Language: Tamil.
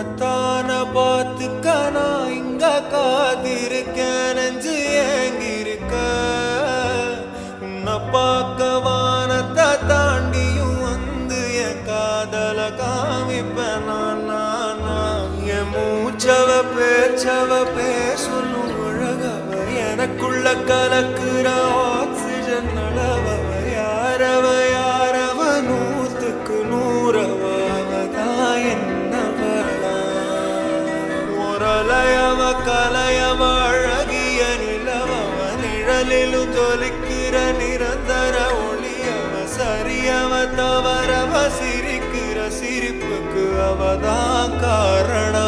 உன்னத்தான பார்த்துக்க நான் இங்க காத்திருக்கேன் நெஞ்சு ஏங்கிருக்க உன்னை பார்க்க வானத்தை தாண்டியும் வந்து என் காதல காமிப்பேன் நான் என் மூச்சவ பேர் சொல்லும் அழகவ எனக்குள்ள கலக்குற ஆக்சிஜன் அளவ யாரவ நூத்துக்கு நூறவ அவதான் என்னவளா ஒரலையவ கலையவ அழகிய நிலவவ நிழலிலும் ஜொலிக்கிற நிரந்தர ஒளியவ சரியவ தவறவ சிரிக்கிற சிரிப்புக்கு அவதான் காரணம்